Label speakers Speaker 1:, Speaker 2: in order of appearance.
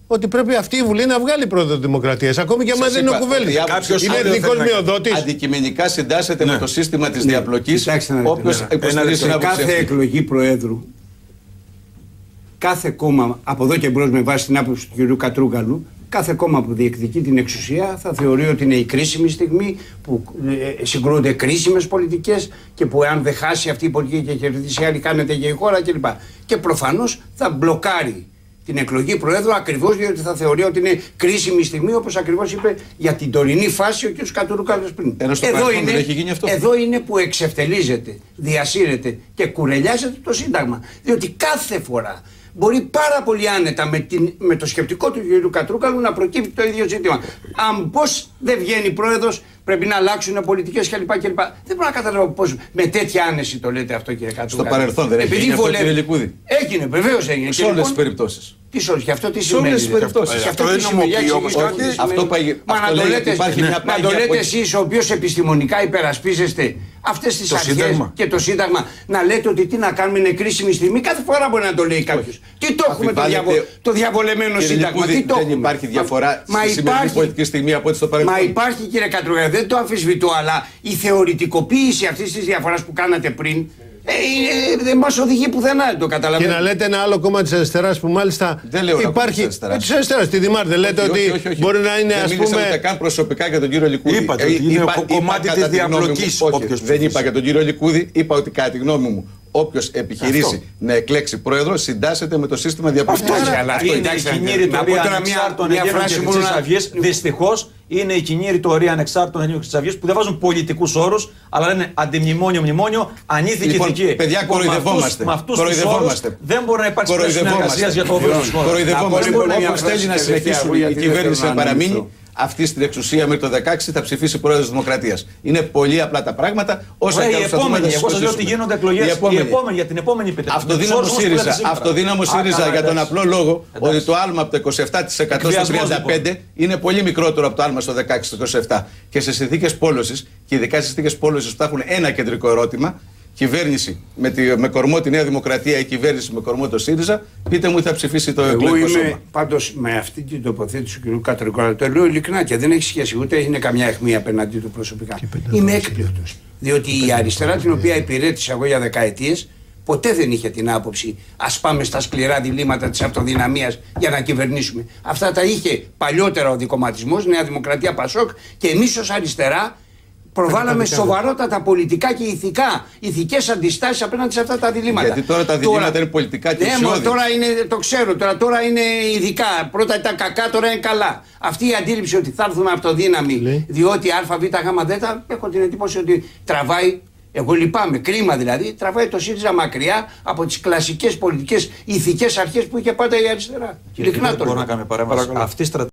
Speaker 1: ότι πρέπει αυτή η Βουλή να βγάλει πρόεδρο Δημοκρατίας. Ακόμη και αν δεν είναι ο Κουβέλης. Είναι εθνικός μειοδότης.
Speaker 2: Αντικειμενικά συντάσσεται με το σύστημα της διαπλοκής. Όποιος υποστηρίζει την άποψη.
Speaker 3: Κάθε εκλογή Προέδρου, κάθε κόμμα από εδώ και μπρος με βάση την άποψη του κ. Κατρούγκαλου, κάθε κόμμα που διεκδικεί την εξουσία θα θεωρεί ότι είναι η κρίσιμη στιγμή που συγκρούνται κρίσιμες πολιτικές και που αν δεν χάσει αυτή η πολιτική και κερδίσει άλλη, κάνεται για η χώρα κλπ. Και προφανώς θα μπλοκάρει την εκλογή Προέδρου ακριβώς διότι θα θεωρεί ότι είναι κρίσιμη στιγμή, όπως ακριβώς είπε για την τωρινή φάση ο κ. Κατρούγκαλος πριν. Εδώ είναι που εξευτελίζεται, διασύρεται και κουρελιάζεται το Σύνταγμα. Διότι κάθε φορά μπορεί πάρα πολύ άνετα με το σκεπτικό του κ. Κατρούγκαλου να προκύπτει το ίδιο ζήτημα. Αν πώς δεν βγαίνει πρόεδρος, πρέπει να αλλάξουν πολιτικές κλπ. Δεν μπορώ να καταλάβω πώς με τέτοια άνεση το λέτε αυτό, κύριε Κατρούγκαλου.
Speaker 2: Στο παρελθόν δεν έγινε αυτό, κύριε Λικούδη.
Speaker 3: Έγινε, βεβαίως έγινε.
Speaker 2: Σε όλες τις περιπτώσεις.
Speaker 3: Τι όλες, γι' αυτό τι σημαίνει.
Speaker 2: Σε όλες τις περιπτώσεις.
Speaker 3: Αυτό δεν νομοποιεί όπως να το λέτε εσείς, ο οποίος επιστημονικά υπερασπίζεστε αυτές τις αρχές και το Σύνταγμα, να λέτε ότι τι να κάνουμε είναι κρίσιμη στιγμή. Κάθε φορά μπορεί να το λέει κάποιος. Τι το έχουμε το διαβολεμένο Σύνταγμα.
Speaker 2: Δεν υπάρχει διαφορά στη σημερινή πολιτική στιγμή από ό,τι στο παρελθόν.
Speaker 3: Μα υπάρχει, κύριε Κατρούγκαλου, δεν το αμφισβητώ, αλλά η θεωρητικοποίηση αυτής της διαφοράς που κάνατε πριν δεν μας οδηγεί πουθενά, το καταλαβαίνετε.
Speaker 1: Και να λέτε ένα άλλο κόμμα της αριστεράς που μάλιστα υπάρχει. Της αριστεράς, τη Δημάρ, λέτε ότι μπορεί να είναι, ας πούμε.
Speaker 2: Δεν μιλήσατε καν προσωπικά για τον κύριο Λικούδη.
Speaker 4: Είπατε ότι είναι κομμάτι της διαπλοκής.
Speaker 2: Δεν είπα για τον κύριο Λικούδη, είπα ότι κατά τη γνώμη μου όποιος επιχειρήσει να εκλέξει πρόεδρο συντάσσεται με το σύστημα διαπλοκής.
Speaker 4: Αυτό είναι η κοινή ρητορία ανεξάρτητων Ελλήνων και Χρυσής Αυγής. Δυστυχώς είναι η κοινή ρητορία ανεξάρτητων Ελλήνων και Χρυσής Αυγής που δεν βάζουν πολιτικούς όρους, αλλά λένε αντιμνημόνιο, ανήθικη ηθική.
Speaker 2: Παιδιά, κοροϊδευόμαστε.
Speaker 4: Με αυτούς τους όρους δεν μπορεί να υπάρξει συνεργασία για το όφελος της χώρας.
Speaker 2: Κοροϊδευόμαστε. Όποιος θέλει να συνεχίσει η κυβέρνηση να παραμείνει αυτή στην εξουσία μέχρι το 2016 θα ψηφίσει πρόεδρος της Δημοκρατίας. Είναι πολύ απλά τα πράγματα. Όσα
Speaker 4: η επόμενη, εγώ σας λέω ότι γίνονται εκλογές. Για την επόμενη πετυχία.
Speaker 2: Αυτοδύναμο ΣΥΡΙΖΑ για τον απλό λόγο ότι το άλμα από το 27% στο 35% είναι πολύ μικρότερο από το άλμα στο 16% 27%. Και σε συνθήκες πόλωσης, και ειδικά σε συνθήκες πόλωσης που θα έχουν ένα κεντρικό ερώτημα, κυβέρνηση με κορμό τη Νέα Δημοκρατία ή κυβέρνηση με κορμό το ΣΥΡΙΖΑ, πείτε μου τι θα ψηφίσει το εκλογικό σώμα.
Speaker 3: Εγώ είμαι πάντως με αυτή την τοποθέτηση του κ. Κατρούγκαλου, το λέω ειλικρινά και δεν έχει σχέση, ούτε είναι καμιά αιχμή απέναντί του προσωπικά. Είμαι έκπληκτος. Διότι η αριστερά την οποία υπηρέτησα εγώ για δεκαετίες, ποτέ δεν είχε την άποψη ας πάμε στα σκληρά διλήμματα της αυτοδυναμίας για να κυβερνήσουμε. Αυτά τα είχε παλιότερα ο δικομματισμός, Νέα Δημοκρατία, Πασόκ, και εμείς ως αριστερά προβάλαμε σοβαρότατα πολιτικά και ηθικές αντιστάσεις απέναντι σε αυτά τα διλήμματα.
Speaker 2: Γιατί τώρα τα διλήμματα είναι πολιτικά και ουσιώδη.
Speaker 3: Τώρα είναι, το ξέρω, τώρα είναι ειδικά. Πρώτα ήταν κακά, τώρα είναι καλά. Αυτή η αντίληψη ότι θα έρθουμε αυτοδύναμοι, διότι ΑΒΓΔ, έχω την εντύπωση ότι τραβάει. Εγώ λυπάμαι, κρίμα δηλαδή, τραβάει το ΣΥΡΙΖΑ μακριά από τις κλασικές πολιτικές ηθικές αρχές που είχε πάντα η αριστερά.
Speaker 4: Ειλικρινά το λέω.